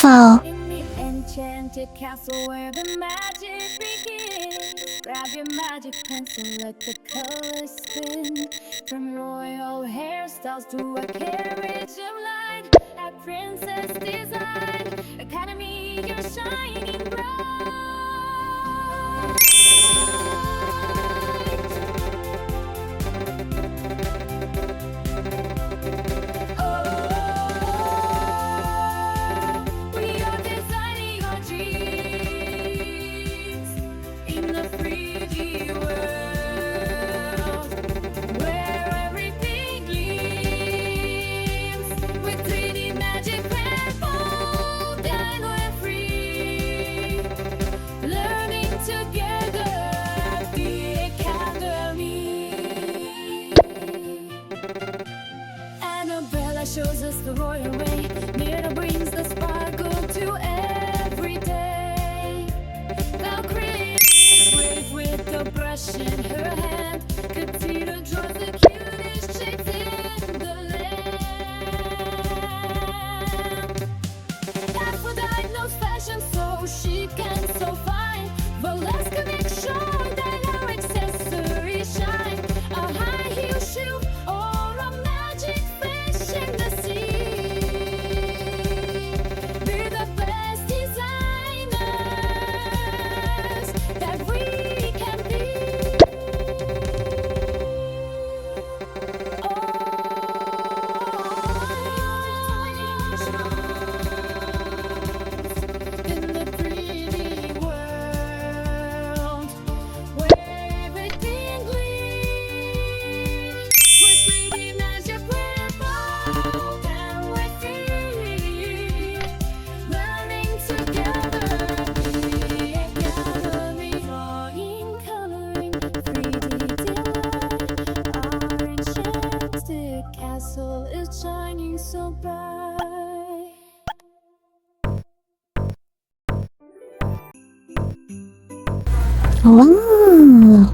beautiful. In the enchanted castle where the magic begins, grab your magic pencil, let the colors spin. From royal hairstyles to a carriage of light, at Princess Design Academy, you're shining bright. We are designing our dreams in the 3D world, where everything gleams with 3D magic purple, and we're free, learning together at the Academy. Annabella shows us the royal way. Mira brings the sparkle to every day. Valkyrie is brave with the brush in her hand. Katina draws the cutest shapes in the land. Aphrodite knows fashion so chic and so fine. Valeska makes sure that our accessories shine. A high heel shoe or a magic fish in the sea. We're the best designers that we can be. In the 3D world, where everything gleams with 3D magic, we're bold and we're free, learning together the Academy. Drawing, coloring, 3D delight. Our enchanted castle is shining so bright. Wow.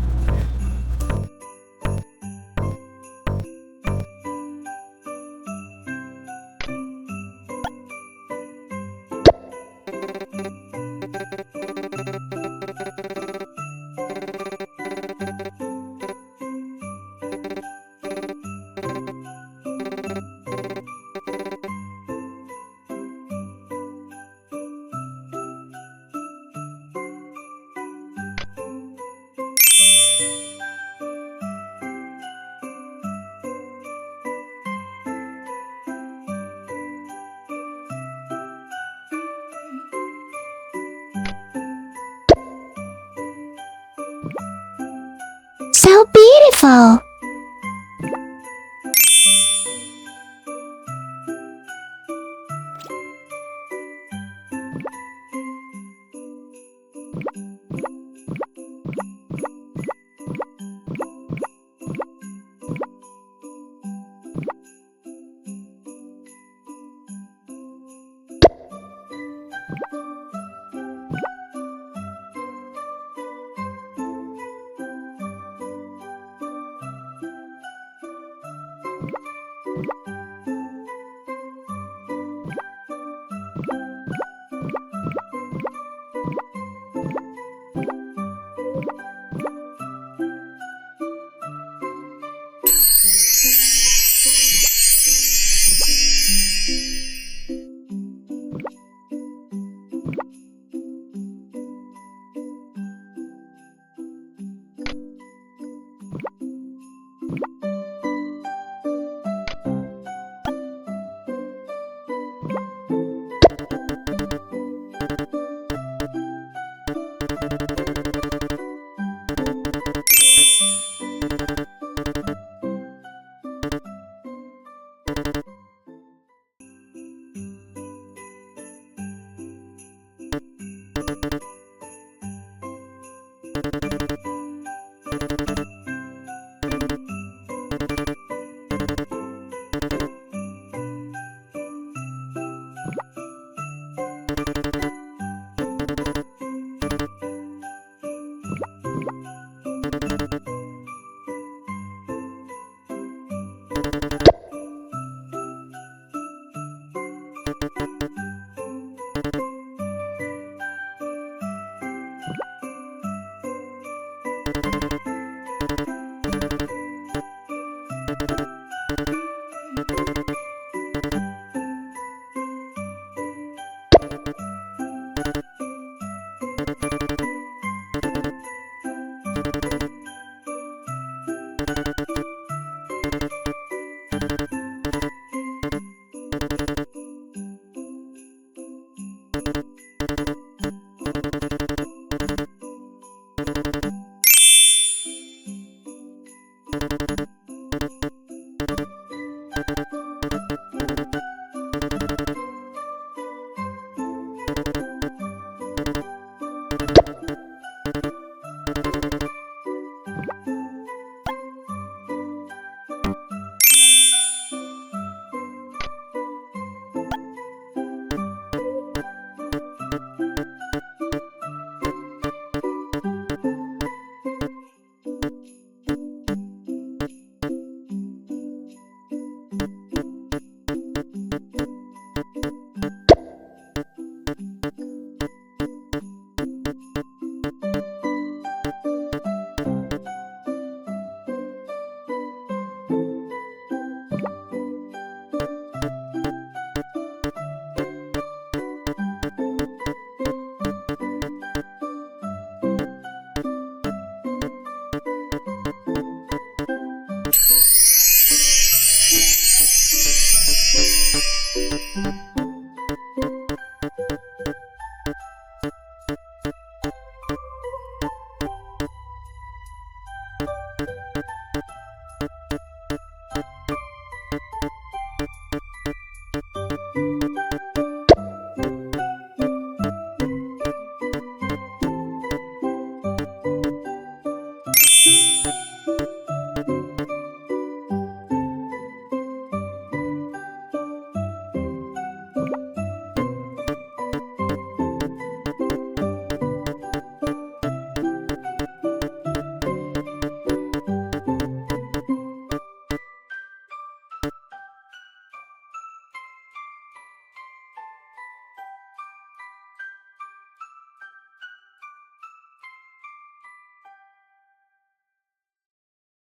So beautiful.